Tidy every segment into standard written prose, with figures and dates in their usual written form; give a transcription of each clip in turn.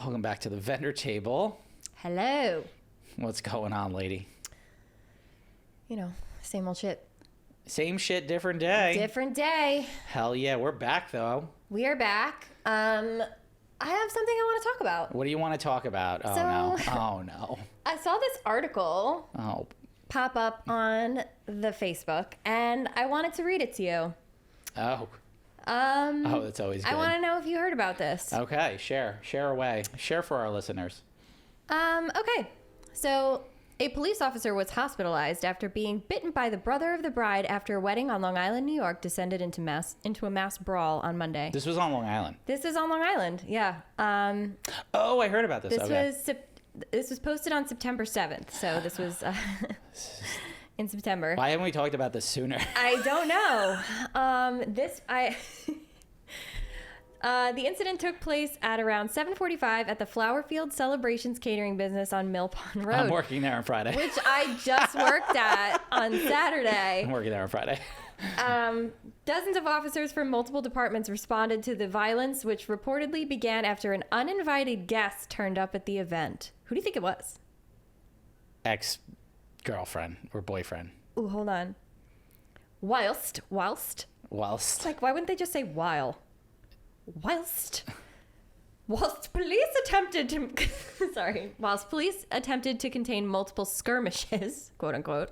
Welcome back to the vendor table. Hello. What's going on, lady? You know, same old shit. Same shit, different day. Different day. Hell yeah, we're back though. We are back. I have something I want to talk about. What do you want to talk about? Oh no. Oh no. I saw this article pop up on the Facebook, and I wanted to read it to you. Oh, that's always good. I want to know if you heard about this. Okay, share away. Share for our listeners. Okay. So, a police officer was hospitalized after being bitten by the brother of the bride after a wedding on Long Island, New York, descended into a mass brawl on Monday. This was on Long Island. This is on Long Island, yeah. Oh, I heard about this. This was posted on September 7th, so this was in September. Why haven't we talked about this sooner? I don't know. The incident took place at around 7:45 at the Flowerfield Celebrations Catering business on Mill Pond Road. I'm working there on Friday. Which I just worked at on Saturday. I'm working there on Friday. Dozens of officers from multiple departments responded to the violence, which reportedly began after an uninvited guest turned up at the event. Who do you think it was? Ex-girlfriend or boyfriend. Ooh, hold on. Whilst. Like, why wouldn't they just say while? Whilst police attempted to contain multiple skirmishes, quote unquote,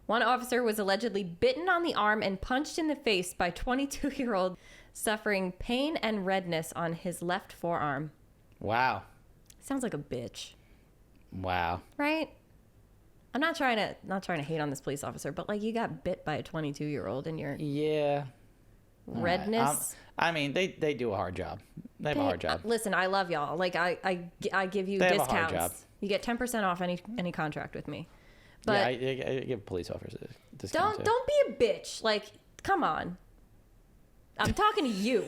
one officer was allegedly bitten on the arm and punched in the face by 22-year-old, suffering pain and redness on his left forearm. Wow. Sounds like a bitch. Wow. Right? I'm not trying to hate on this police officer, but like, you got bit by a 22-year-old and you're redness. I mean, they do a hard job. They have a hard job. Listen, I love y'all. Like, I give you they discounts. Have a hard job. You get 10% off any contract with me. But yeah, I give police officers a discount. Don't be a bitch. Like, come on. I'm talking to you.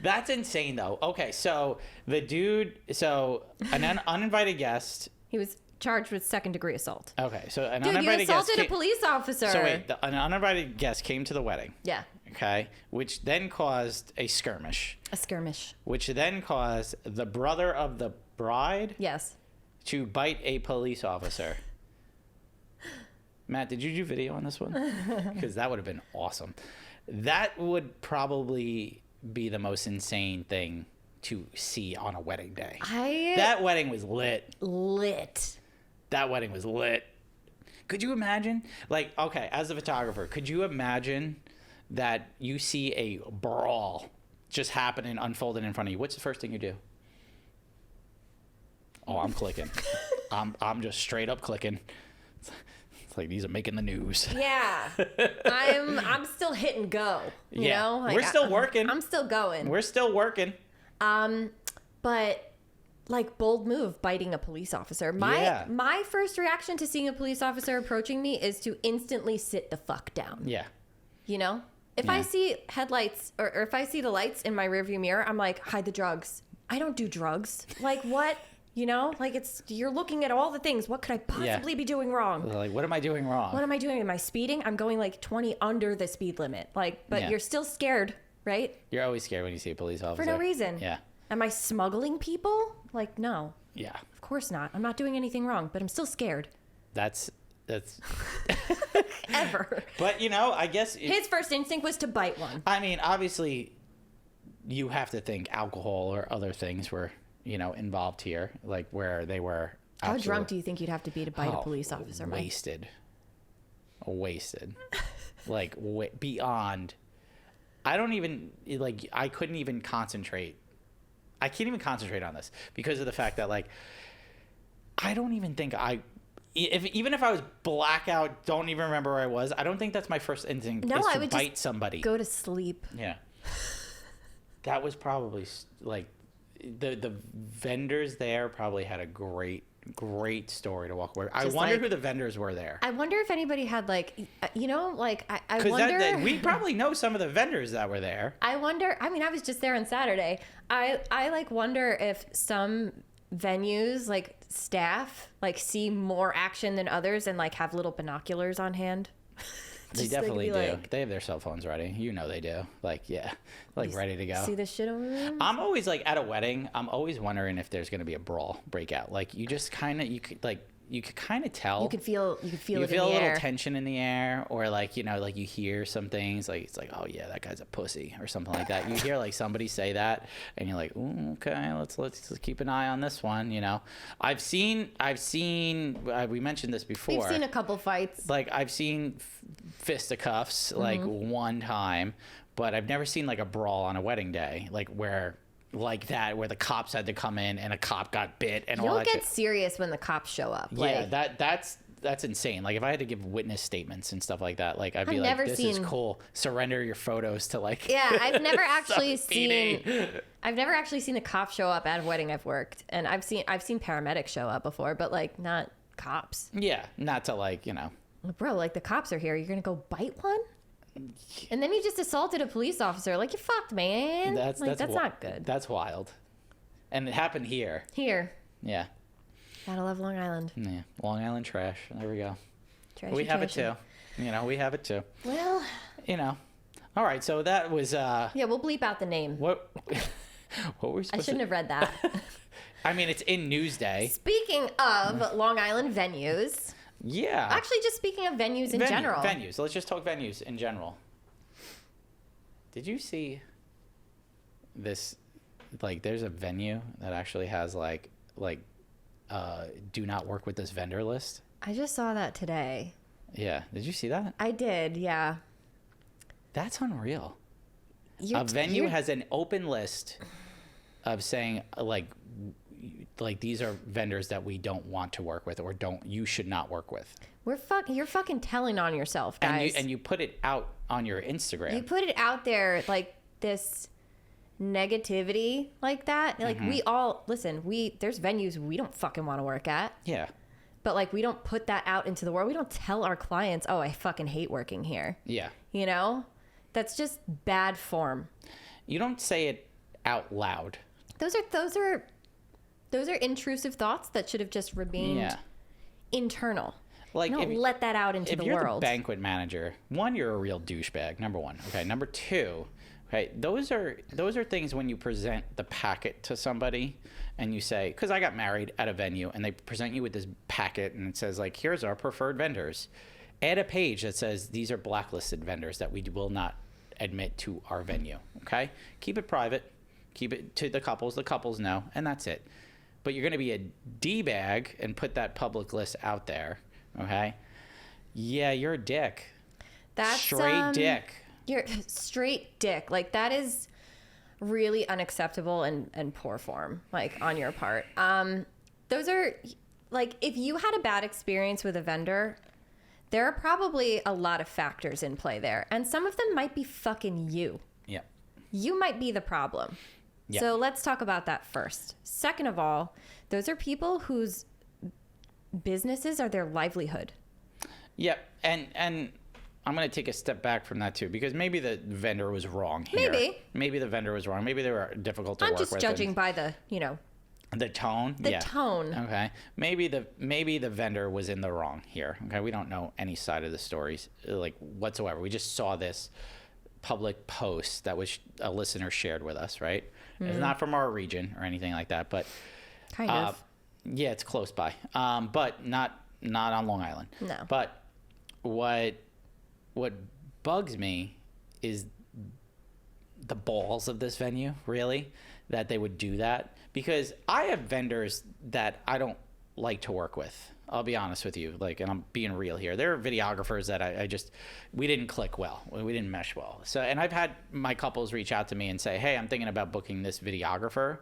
That's insane, though. Okay, so the dude, an uninvited guest. He was charged with second-degree assault. Okay, so an Dude, uninvited guest. You assaulted a police officer. So wait, an uninvited guest came to the wedding. Yeah. Okay, which then caused a skirmish. Which then caused the brother of the bride. Yes. To bite a police officer. Matt, did you do video on this one? Because that would have been awesome. That would probably be the most insane thing to see on a wedding day. That wedding was lit. That wedding was lit. Could you imagine? Like, okay, as a photographer, could you imagine that you see a brawl just happening, unfolding in front of you? What's the first thing you do? Oh, I'm clicking. I'm just straight up clicking. It's like these are making the news. Yeah. I'm still hit and go. You know? Like, we're still working. I'm still going. We're still working. But like, bold move, biting a police officer. My first reaction to seeing a police officer approaching me is to instantly sit the fuck down. Yeah. You know? If I see headlights or if I see the lights in my rearview mirror, I'm like, hide the drugs. I don't do drugs. Like, what? You know, like, you're looking at all the things. What could I possibly be doing wrong? Like, what am I doing wrong? What am I doing? Am I speeding? I'm going like 20 under the speed limit. Like, but you're still scared, right? You're always scared when you see a police officer. For no reason. Yeah. Am I smuggling people? Like, no. Yeah. Of course not. I'm not doing anything wrong, but I'm still scared. That's Ever. But, you know, I guess his first instinct was to bite one. I mean, obviously, you have to think alcohol or other things were, you know, involved here, like where they were. How drunk do you think you'd have to be to bite a police officer, Mike? Wasted. Like, beyond. I couldn't even concentrate. I can't even concentrate on this because of the fact that, like, I don't even think even if I was blackout, don't even remember where I was, I don't think that's my first instinct is to bite somebody. Go to sleep. Yeah. That was probably, like, the vendors there probably had a great story to walk away. I wonder who the vendors were there. I wonder if anybody had, like, you know, like, I wonder. We probably know some of the vendors that were there. I wonder. I mean, I was just there on Saturday. I like wonder if some venues, like, staff, like, see more action than others and, like, have little binoculars on hand. They definitely do. They have their cell phones ready. You know they do. Like, yeah, like ready to go. See this shit over there? I'm always like at a wedding. I'm always wondering if there's gonna be a brawl breakout. Like you just kind of you could kind of tell. You could feel it in the air. You feel a little tension in the air, or like, you know, like you hear some things like it's like, oh yeah, that guy's a pussy or something like that. You hear like somebody say that, and you're like, ooh, okay, let's keep an eye on this one. You know, I've seen. We mentioned this before. We've seen a couple fights. Like I've seen fisticuffs like one time, but I've never seen like a brawl on a wedding day, like where the cops had to come in and a cop got bit and all that. You'll get serious when the cops show up. Yeah, that's insane. Like if I had to give witness statements and stuff like that, like I'd be like, this is cool. Surrender your photos to like. Yeah, I've never actually seen a cop show up at a wedding I've worked, and I've seen paramedics show up before, but like not cops. Yeah, not to like, you know. Bro, like the cops are here. You're gonna go bite one? And then you just assaulted a police officer. Like, you fucked, man. That's not good. That's wild. And it happened here. Here. Yeah. Gotta love Long Island. Yeah. Long Island trash. There we go. We have it too. You know, we have it too. Well. You know. All right. So that was. Yeah, we'll bleep out the name. What were we supposed to? I shouldn't have read that. I mean, it's in Newsday. Speaking of Long Island venues. Yeah. Actually, just speaking of venues in general. Venues. Let's just talk venues in general. Did you see this? Like, there's a venue that actually has do not work with this vendor list. I just saw that today. Yeah. Did you see that? I did. Yeah. That's unreal. A venue has an open list of saying like these are vendors that we don't want to work with, or you should not work with. You're fucking telling on yourself, guys. And you put it out on your Instagram. You put it out there like this negativity like that. Like there's venues we don't fucking want to work at. Yeah. But like we don't put that out into the world. We don't tell our clients, "Oh, I fucking hate working here." Yeah. You know? That's just bad form. You don't say it out loud. Those are intrusive thoughts that should have just remained internal. Like, you don't let that out into the world. If you're the banquet manager, one, you're a real douchebag. Number one. Okay. Number two. Okay. Those are things when you present the packet to somebody and you say, because I got married at a venue and they present you with this packet and it says like, here's our preferred vendors. Add a page that says these are blacklisted vendors that we will not admit to our venue. Okay. Keep it private. Keep it to the couples. The couples know, and that's it. But you're going to be a D-bag and put that public list out there, okay? Yeah, you're a dick. That's straight dick. You're straight dick. Like, that is really unacceptable and poor form, like, on your part. Those are, like, if you had a bad experience with a vendor, there are probably a lot of factors in play there. And some of them might be fucking you. Yeah. You might be the problem. Yeah. So let's talk about that first. Second of all, those are people whose businesses are their livelihood. Yeah, and I'm going to take a step back from that too, because maybe the vendor was wrong here. Maybe the vendor was wrong. Maybe they were difficult to work with. I'm just judging by the tone. The tone. Okay. Maybe the vendor was in the wrong here. Okay. We don't know any side of the stories like whatsoever. We just saw this public post that was a listener shared with us, right? It's not from our region or anything like that, but kind of. Yeah, it's close by, but not on Long Island. No. But what bugs me is the balls of this venue, really, that they would do that, because I have vendors that I don't like to work with. I'll be honest with you, like, and I'm being real here. There are videographers that we didn't click well. We didn't mesh well. So, and I've had my couples reach out to me and say, hey, I'm thinking about booking this videographer.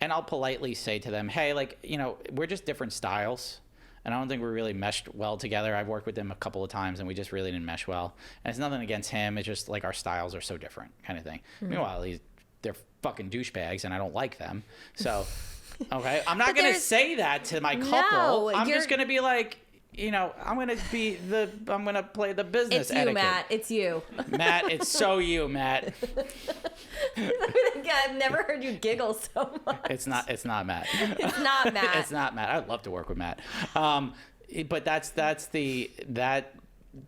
And I'll politely say to them, hey, like, we're just different styles. And I don't think we really meshed well together. I've worked with him a couple of times and we just really didn't mesh well. And it's nothing against him. It's just like our styles are so different kind of thing. Meanwhile, they're fucking douchebags and I don't like them. So... Okay, I'm not going to say that to my couple. I'm just going to be like, I'm going to play the business etiquette. It's you, Matt. It's you. Matt, it's so you, Matt. I've never heard you giggle so much. It's not Matt. It's not Matt. It's not Matt. I'd love to work with Matt. But that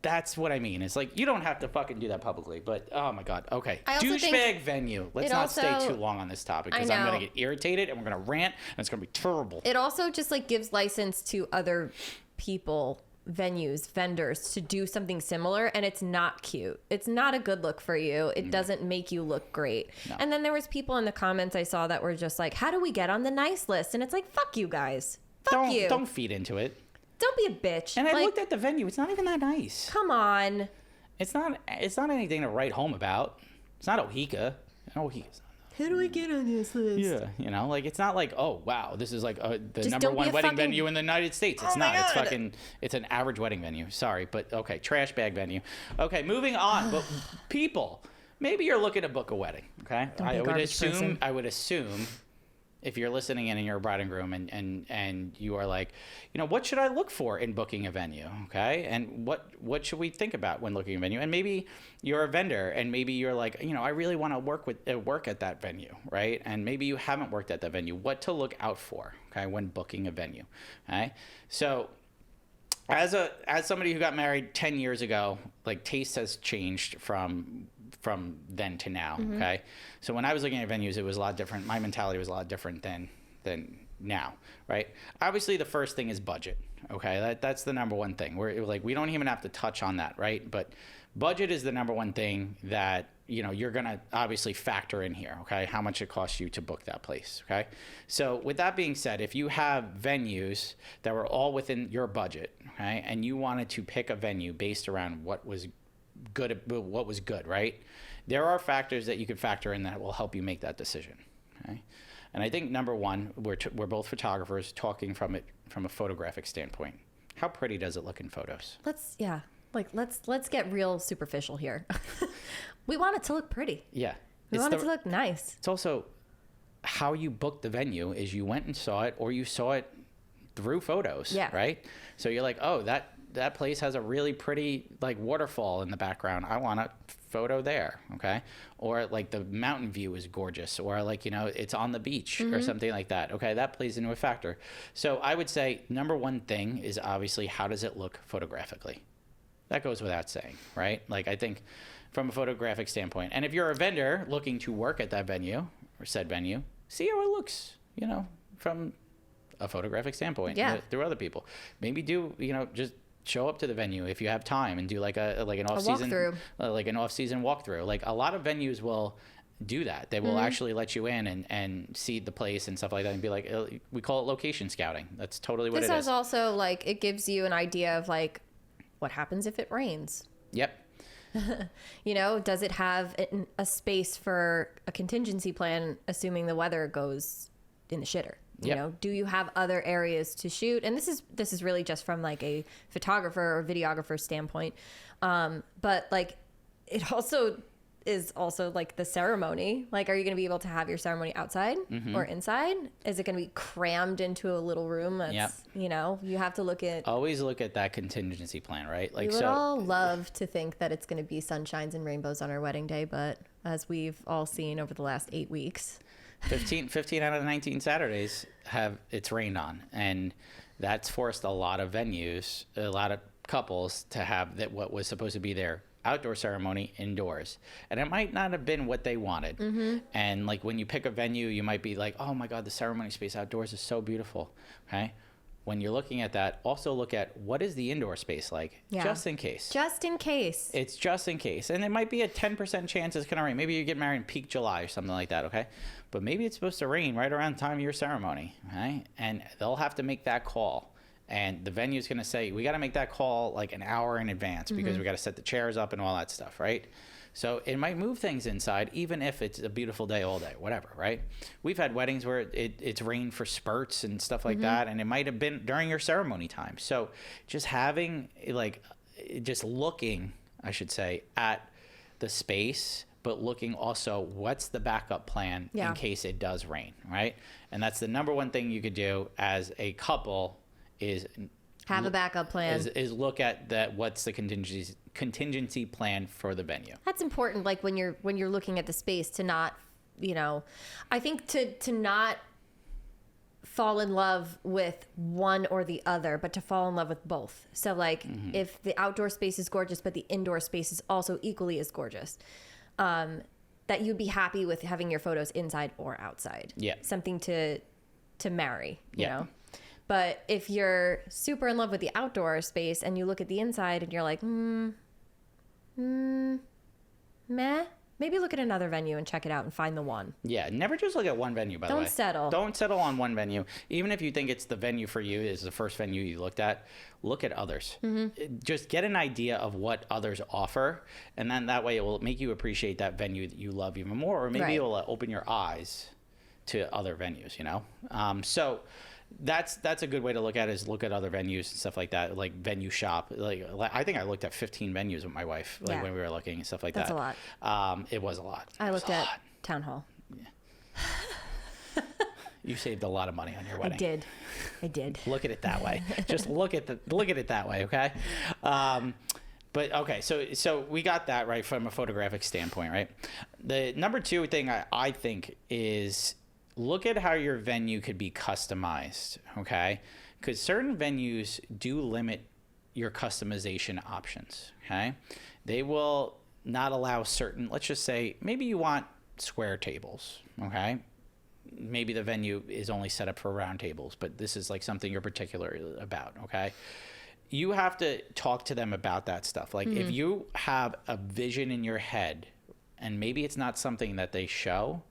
that's what I mean. It's like, you don't have to fucking do that publicly, but oh my God. Okay. I also Douchebag venue. Let's not stay too long on this topic because I'm going to get irritated and we're going to rant and it's going to be terrible. It also just like gives license to other people, venues, vendors to do something similar, and it's not cute. It's not a good look for you. It doesn't make you look great. No. And then there was people in the comments I saw that were just like, how do we get on the nice list? And it's like, fuck you guys. Fuck you. Don't feed into it. Don't be a bitch. And I looked at the venue. It's not even that nice. Come on. It's not anything to write home about. It's not Ohika. Ohika's how do we get on this list? Yeah, you know, like, it's not like, oh wow, this is like the number one wedding venue in the United States. It's not. It's fucking. It's an average wedding venue. Sorry, but okay, trash bag venue. Okay, moving on. But people, maybe you're looking to book a wedding. Okay, I would assume. If you're listening in and you're a bride and groom and you are like, you know, what should I look for in booking a venue? Okay. And what should we think about when looking at a venue? And maybe you're a vendor and maybe you're like, you know, I really want to work at that venue. Right. And maybe you haven't worked at that venue. What to look out for, okay, when booking a venue. Okay. So as somebody who got married 10 years ago, like, taste has changed from then to now. Okay. So when I was looking at venues, it was a lot different. My mentality was a lot different than now. Right. Obviously the first thing is budget. Okay. That's the number one thing. We don't even have to touch on that. Right. But budget is the number one thing that, you know, you're going to obviously factor in here. Okay. How much it costs you to book that place. Okay. So with that being said, if you have venues that were all within your budget, okay, and you wanted to pick a venue based around what was good, right? There are factors that you could factor in that will help you make that decision. Okay? And I think number one, we're both photographers talking from a photographic standpoint. How pretty does it look in photos? Let's get real superficial here. We want it to look pretty. Yeah. We want it to look nice. It's also how you booked the venue is you went and saw it, or you saw it through photos. Yeah. Right? So you're like, oh, that place has a really pretty, like, waterfall in the background. I want a photo there, okay? Or like the mountain view is gorgeous, or like, you know, it's on the beach or something like that. Okay, that plays into a factor. So I would say number one thing is obviously how does it look photographically? That goes without saying, right? Like, I think from a photographic standpoint. And if you're a vendor looking to work at that venue or said venue, see how it looks, you know, from a photographic standpoint through other people. Maybe do, you know, just show up to the venue if you have time and do like an off-season walkthrough. Like, a lot of venues will do that. They will actually let you in and see the place and stuff like that and be like, we call it location scouting. That's totally what it is. This is also, like, it gives you an idea of, like, what happens if it rains? Yep. You know, does it have a space for a contingency plan, assuming the weather goes in the shitter? You know, do you have other areas to shoot? And this is really just from like a photographer or videographer standpoint. But like, it also is also like the ceremony. Like, are you going to be able to have your ceremony outside or inside? Is it going to be crammed into a little room? That's, you know, you have to always look at that contingency plan, right? Like, we would all love to think that it's going to be sunshines and rainbows on our wedding day, but as we've all seen over the last 8 weeks, 15 out of 19 Saturdays it's rained on, and that's forced a lot of venues, a lot of couples to have that what was supposed to be their outdoor ceremony indoors, and it might not have been what they wanted. And like, when you pick a venue, you might be like, oh my God, the ceremony space outdoors is so beautiful. Okay, when you're looking at that, also look at what is the indoor space like, just in case. It's just in case. And it might be a 10% chance it's going to rain. Maybe you get married in peak July or something like that, okay? But maybe it's supposed to rain right around the time of your ceremony, okay? And they'll have to make that call. And the venue's going to say, we got to make that call like an hour in advance because we got to set the chairs up and all that stuff, right? So it might move things inside, even if it's a beautiful day all day, whatever, right? We've had weddings where it's rained for spurts and stuff like that, and it might have been during your ceremony time. So just looking, I should say, at the space, but looking also what's the backup plan in case it does rain, right? And that's the number one thing you could do as a couple is have a backup plan. Is look at that. What's the contingency plan for the venue? That's important. Like, when you're looking at the space, to not, you know, I think to not fall in love with one or the other, but to fall in love with both. So like if the outdoor space is gorgeous, but the indoor space is also equally as gorgeous, that you'd be happy with having your photos inside or outside. Yeah. Something to marry, you know? But if you're super in love with the outdoor space and you look at the inside and you're like, meh, maybe look at another venue and check it out and find the one. Yeah, never just look at one venue, by the way. Don't settle. Don't settle on one venue. Even if you think it's the venue for you, is the first venue you looked at, look at others. Just get an idea of what others offer, and then that way it will make you appreciate that venue that you love even more, or maybe it will open your eyes to other venues, you know? So that's a good way to look at it, is look at other venues and stuff like that, like venue shop. Like I think I looked at 15 venues with my wife, like when we were looking and stuff like that. That's a lot. It was a lot. I looked at Town Hall. Yeah. You saved a lot of money on your wedding. I did. Look at it that way. Just look at it that way, okay? But okay, so we got that right from a photographic standpoint, right? The number two thing I think is look at how your venue could be customized, okay? Because certain venues do limit your customization options, okay? They will not allow certain, let's just say, maybe you want square tables, okay? Maybe the venue is only set up for round tables, but this is like something you're particular about, okay? You have to talk to them about that stuff. Like if you have a vision in your head and maybe it's not something that they show,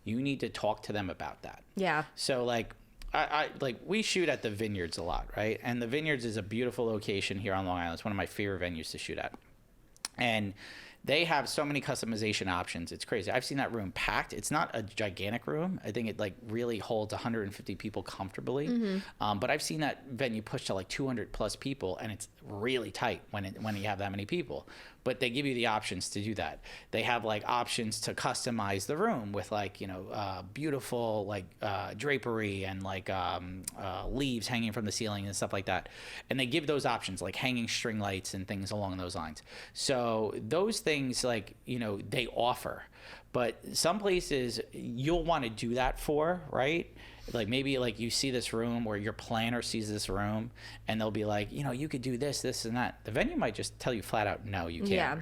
you need to talk to them about that. Yeah. So like I like we shoot at the Vineyards a lot, right? And the Vineyards is a beautiful location here on Long Island. It's one of my favorite venues to shoot at. And they have so many customization options. It's crazy. I've seen that room packed. It's not a gigantic room. I think it like really holds 150 people comfortably. But I've seen that venue push to like 200 plus people, and it's really tight when you have that many people. But they give you the options to do that. They have like options to customize the room with like, you know, beautiful like drapery and like leaves hanging from the ceiling and stuff like that. And they give those options like hanging string lights and things along those lines. So those things, like, you know, they offer. But some places you'll want to do that for, right? Like maybe like you see this room, or your planner sees this room, and they'll be like, you know, you could do this, this, and that. The venue might just tell you flat out, no, you can't. Yeah.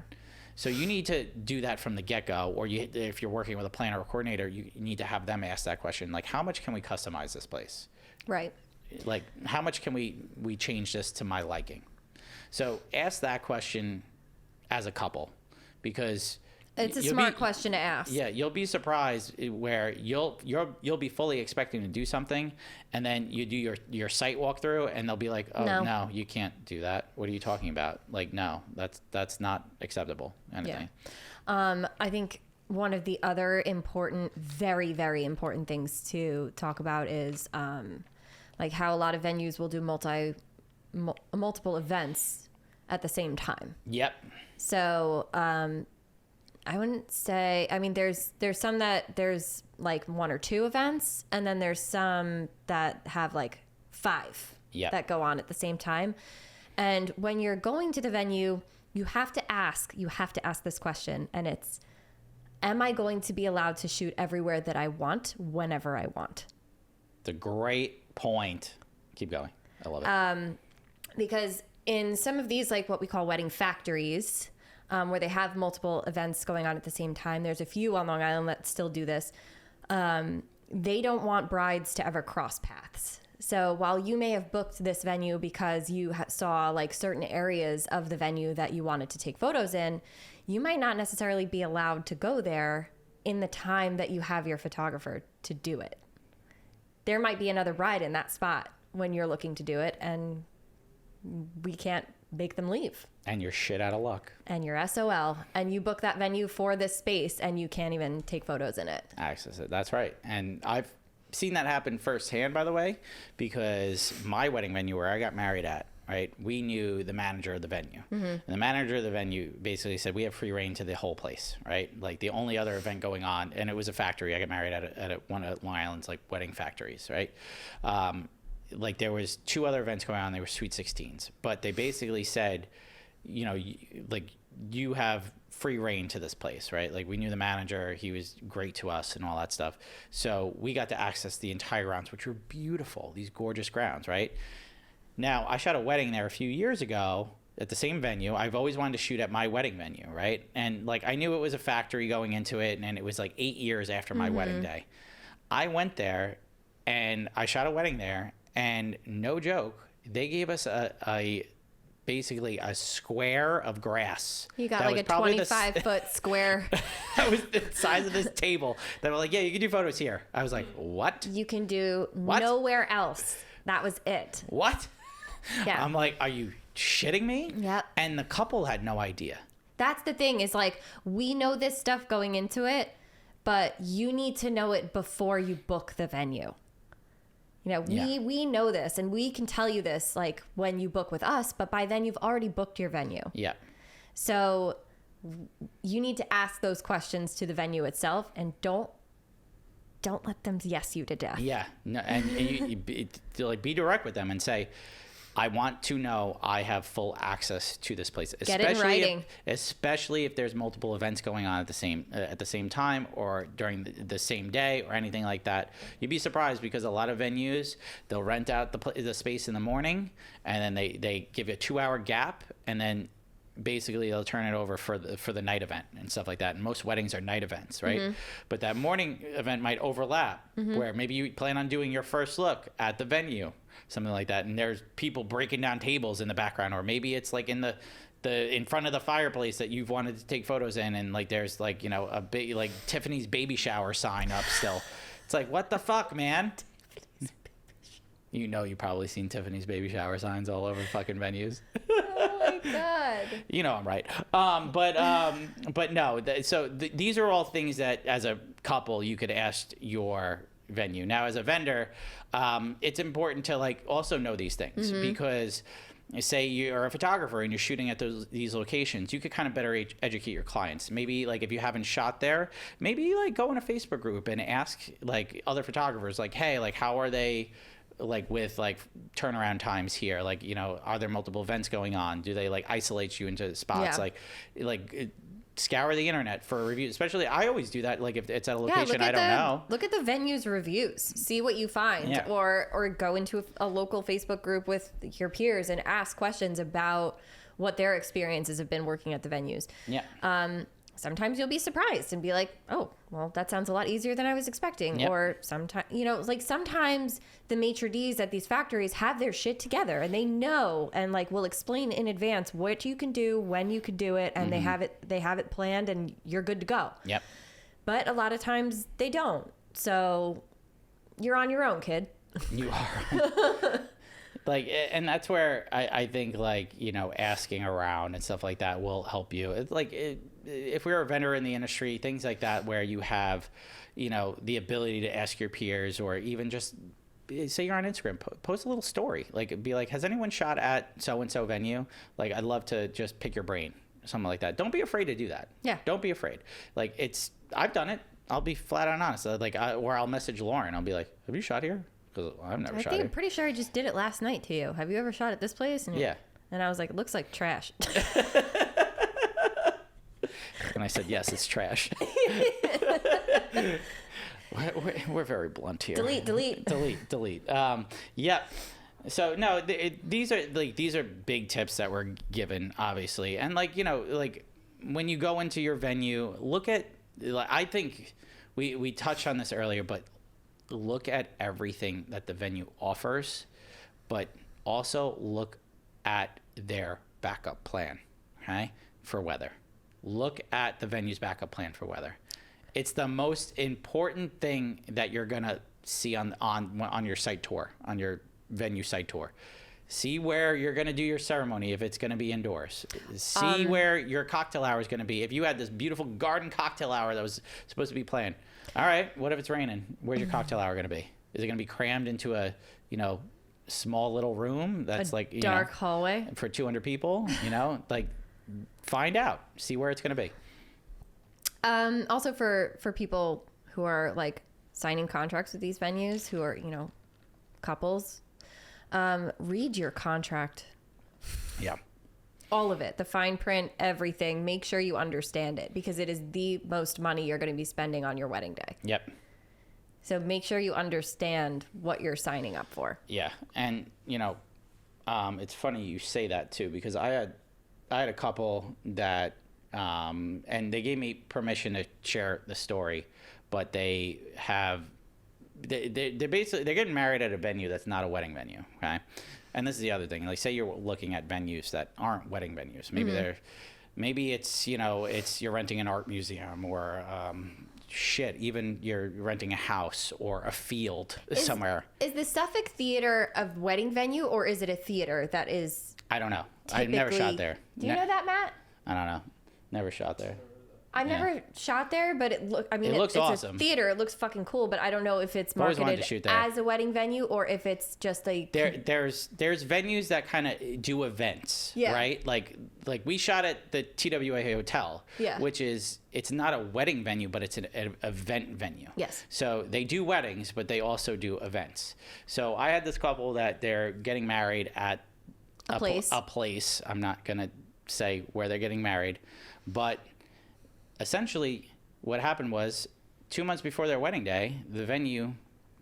So you need to do that from the get-go, or if you're working with a planner or coordinator, you need to have them ask that question, like, how much can we customize this place? Right. Like, how much can we change this to my liking? So ask that question as a couple, because it's a smart question to ask. Yeah, you'll be surprised where you'll be fully expecting to do something, and then you do your site walkthrough, and they'll be like, "Oh no, you can't do that. What are you talking about? Like, no, that's not acceptable." Anything. Yeah. I think one of the other important, very, very important things to talk about is like how a lot of venues will do multiple events at the same time. Yep. So I wouldn't say, I mean, there's some that there's like 1 or 2 events, and then there's some that have like 5 that go on at the same time. And when you're going to the venue, you have to ask this question, and it's, am I going to be allowed to shoot everywhere that I want, whenever I want? It's a great point. Keep going. I love it. Because in some of these, like what we call wedding factories, where they have multiple events going on at the same time. There's a few on Long Island that still do this. They don't want brides to ever cross paths. So while you may have booked this venue because you saw like certain areas of the venue that you wanted to take photos in, you might not necessarily be allowed to go there in the time that you have your photographer to do it. There might be another bride in that spot when you're looking to do it, and we can't make them leave. And you're shit out of luck. And you're SOL. And you book that venue for this space, and you can't even take photos in it. Access it. That's right. And I've seen that happen firsthand, by the way, because my wedding venue where I got married at, right, we knew the manager of the venue. And the manager of the venue basically said, we have free reign to the whole place, right? Like the only other event going on, and it was a factory. I got married at one of Long Island's like wedding factories, right? Like there was 2 other events going on. They were Sweet 16s, but they basically said, you know, like you have free reign to this place, right? Like we knew the manager, he was great to us and all that stuff. So we got to access the entire grounds, which were beautiful, these gorgeous grounds, right? Now, I shot a wedding there a few years ago at the same venue. I've always wanted to shoot at my wedding venue, right? And like I knew it was a factory going into it, and it was like 8 years after my wedding day. I went there and I shot a wedding there, and no joke, they gave us basically a square of grass. You got like a 25-foot square. That was the size of this table. They were like, yeah, you can do photos here. I was like, what? You can do nowhere else. That was it. What? Yeah. I'm like, are you shitting me? Yep. And the couple had no idea. That's the thing, is like, we know this stuff going into it, but you need to know it before you book the venue. You know, we know this, and we can tell you this like when you book with us, but by then you've already booked your venue. Yeah. So you need to ask those questions to the venue itself, and don't let them yes you to death. Yeah. No, and you be direct with them and say, I want to know I have full access to this place. Get it in writing. Especially if there's multiple events going on at the same time, or during the same day, or anything like that. You'd be surprised, because a lot of venues, they'll rent out the space in the morning, and then they give you a 2-hour gap, and then basically they'll turn it over for the night event and stuff like that. And most weddings are night events, right? But that morning event might overlap, where maybe you plan on doing your first look at the venue, something like that, and there's people breaking down tables in the background, or maybe it's like in in front of the fireplace that you've wanted to take photos in, and like there's like, you know, a big like Tiffany's baby shower sign up still. It's like, what the fuck, man? You know, you've probably seen Tiffany's baby shower signs all over fucking venues. Oh my God. You know I'm right. But no, these are all things that as a couple you could ask your venue. Now, as a vendor, it's important to like also know these things, because say you're a photographer and you're shooting at these locations, you could kind of better educate your clients. Maybe like if you haven't shot there, maybe like go in a Facebook group and ask like other photographers, like, hey, like how are they like with like turnaround times here? Like, you know, are there multiple events going on? Do they like isolate you into spots? Like scour the internet for reviews. Especially, I always do that. Like if it's at a location I don't know. Look at the venue's reviews. See what you find, or go into a local Facebook group with your peers and ask questions about what their experiences have been working at the venues. Yeah. Sometimes you'll be surprised and be like, oh, well, that sounds a lot easier than I was expecting. Yep. Or sometimes, you know, like sometimes the maitre d's at these factories have their shit together, and they know and like will explain in advance what you can do, when you can do it, and they have it planned, and you're good to go. Yep. But a lot of times they don't. So you're on your own, kid. You are. Like, and that's where I think, like, you know, asking around and stuff like that will help you. It's like, if we're a vendor in the industry, things like that, where you have, you know, the ability to ask your peers, or even just say you're on Instagram, post a little story, like be like, has anyone shot at so-and-so venue? Like, I'd love to just pick your brain, something like that. Don't be afraid to do that. Yeah. Don't be afraid. Like, I've done it. I'll be flat out honest. Like, or I'll message Lauren. I'll be like, have you shot here? Because I've never shot here. I'm pretty sure I just did it last night to you. Have you ever shot at this place? And and I was like, it looks like trash. And I said, yes, it's trash. We're very blunt here. Delete. Yeah. So no, these are big tips that we're given, obviously, and like, you know, like when you go into your venue, look at. I think we touched on this earlier, but look at everything that the venue offers, but also look at their backup plan, okay, for weather. Look at the venue's backup plan for weather. It's the most important thing that you're gonna see on your site tour, on your venue site tour. See where you're gonna do your ceremony, if it's gonna be indoors. See where your cocktail hour is gonna be. If you had this beautiful garden cocktail hour that was supposed to be planned, all right, what if it's raining? Where's your cocktail hour gonna be? Is it gonna be crammed into a, you know, small little room that's like, you dark hallway for 200 people? You know, like, find out, see where it's gonna be. Also for people who are like signing contracts with these venues, who are, you know, couples, read your contract. Yeah. All of it, the fine print, everything. Make sure you understand it because it is the most money you're going to be spending on your wedding day. Yep. So make sure you understand what you're signing up for. Yeah. And, it's funny you say that too, because I had a couple that, and they gave me permission to share the story, but they're getting married at a venue that's not a wedding venue. Okay. And this is the other thing. Like, say you're looking at venues that aren't wedding venues. Maybe maybe it's you're renting an art museum or even you're renting a house or a field somewhere. Is the Suffolk Theater a wedding venue or is it a theater that is? I don't know. I've never shot there. Do you know that, Matt? I don't know. Never shot there. I've never shot there, but it looks awesome. A theater. It looks fucking cool, but I don't know if it's marketed as a wedding venue or if it's just a... There's venues that kind of do events, right? Like we shot at the TWA Hotel, which it's not a wedding venue, but it's an event venue. Yes. So they do weddings, but they also do events. So I had this couple that they're getting married at a place. I'm not going to say where they're getting married, but... Essentially, what happened was 2 months before their wedding day, the venue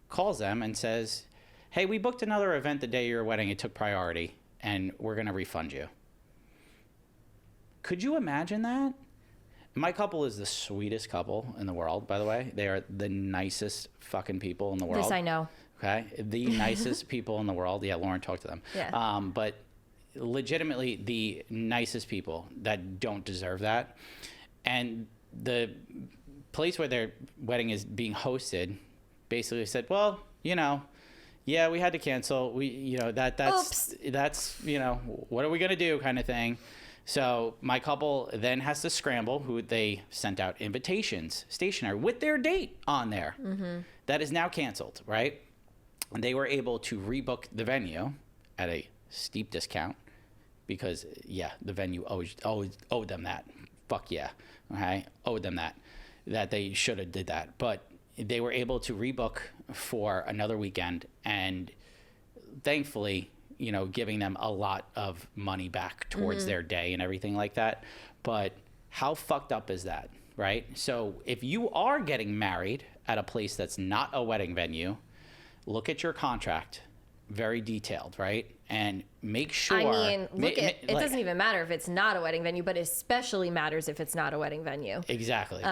calls them and says, hey, we booked another event the day of your wedding. It took priority, and we're going to refund you. Could you imagine that? My couple is the sweetest couple in the world, by the way. They are the nicest fucking people in the world. This I know. Okay? The nicest people in the world. Yeah, Lauren, talk to them. Yeah. But legitimately the nicest people that don't deserve that. And the place where their wedding is being hosted basically said, well, we had to cancel. That's what are we going to do kind of thing. So my couple then has to scramble, who they sent out invitations, stationery with their date on there. Mm-hmm. That is now canceled, right? And they were able to rebook the venue at a steep discount because, the venue owed them that. Fuck yeah. Okay, owed them that they should have did that, but they were able to rebook for another weekend, and thankfully, giving them a lot of money back towards their day and everything like that. But how fucked up is that, right? So if you are getting married at a place that's not a wedding venue, look at your contract, very detailed, right? And make sure... it doesn't even matter if it's not a wedding venue, but it especially matters if it's not a wedding venue. Exactly.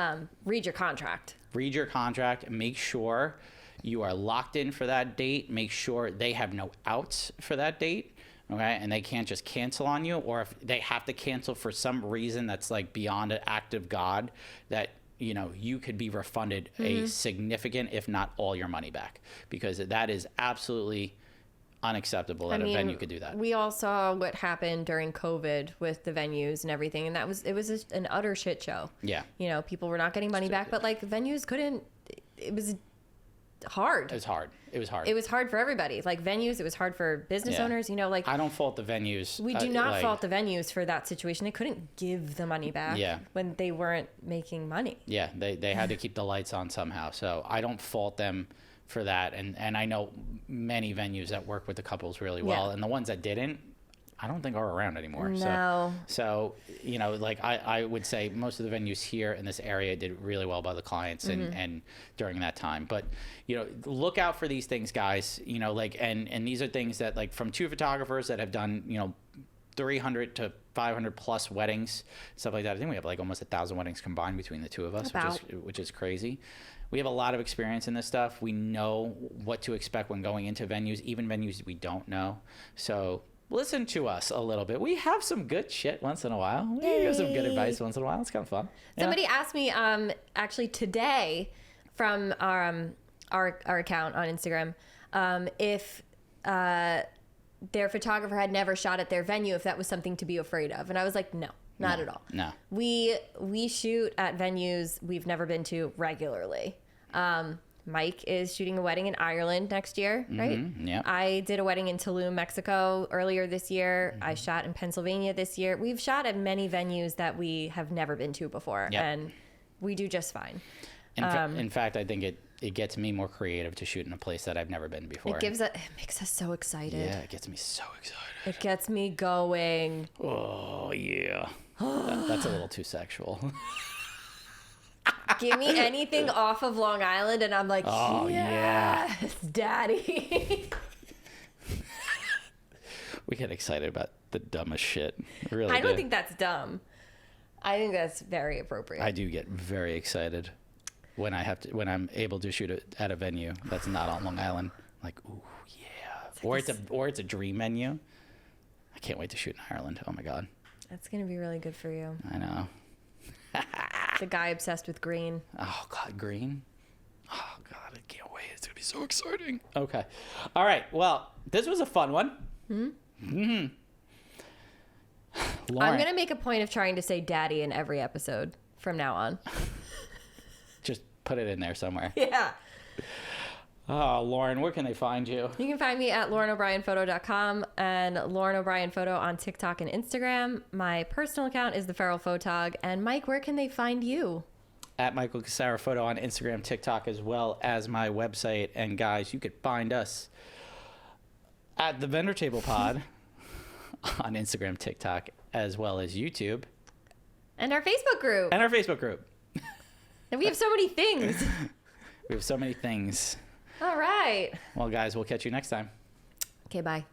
Read your contract. Read your contract. Make sure you are locked in for that date. Make sure they have no outs for that date, okay? And they can't just cancel on you, or if they have to cancel for some reason that's like beyond an act of God, that you could be refunded a significant, if not all your money back, because that is absolutely unacceptable that a venue could do that. We all saw what happened during COVID with the venues and everything, and it was just an utter shit show. Yeah. People were not getting money back, but venues couldn't. It was hard. It was hard. It was hard for everybody. Venues, it was hard for business owners. I don't fault the venues. We do not fault the venues for that situation. They couldn't give the money back when they weren't making money. Yeah, they had to keep the lights on somehow. So I don't fault them for that, and I know many venues that work with the couples really well, and the ones that didn't, I don't think are around anymore. No. So I would say most of the venues here in this area did really well by the clients and during that time. But look out for these things, guys. And these are things that from two photographers that have done 300 to 500 plus weddings, stuff like that. I think we have almost 1,000 weddings combined between the two of us, which is crazy. We have a lot of experience in this stuff. We know what to expect when going into venues, even venues we don't know. So listen to us a little bit. We have some good shit once in a while. We give some good advice once in a while. It's kind of fun. Somebody asked me actually today from our account on Instagram if their photographer had never shot at their venue, if that was something to be afraid of. And I was like, no. Not at all. No. We shoot at venues we've never been to regularly. Mike is shooting a wedding in Ireland next year, right? Yeah. I did a wedding in Tulum, Mexico earlier this year. I shot in Pennsylvania this year. We've shot at many venues that we have never been to before, and we do just fine. In fact, I think it gets me more creative to shoot in a place that I've never been before. It makes us so excited. Yeah, it gets me so excited. It gets me going. Oh, yeah. That's a little too sexual. Give me anything off of Long Island and I'm like, oh, yes, yeah. Daddy. We get excited about the dumbest shit. Really I don't think that's dumb. I think that's very appropriate. I do get very excited when I'm able to shoot it at a venue that's not on Long Island. Like, ooh, yeah. Or it's a dream venue. I can't wait to shoot in Ireland. Oh my God. That's gonna be really good for you. I know. The guy obsessed with green. Oh God, green. Oh God, I can't wait. It's gonna be so exciting. Okay. All right. Well, this was a fun one. Mm-hmm. Lauren. I'm gonna make a point of trying to say "daddy" in every episode from now on. Just put it in there somewhere. Yeah. Oh, Lauren, where can they find you? You can find me at LaurenO'BrienPhoto.com and Lauren O'Brien Photo on TikTok and Instagram. My personal account is The Feral Photog. And Mike, where can they find you? At Michael Cassara Photo on Instagram, TikTok, as well as my website. And guys, you could find us at the Vendor Table Pod on Instagram, TikTok, as well as YouTube. And our Facebook group. And we have so many things. We have so many things. All right. Well, guys, we'll catch you next time. Okay, bye.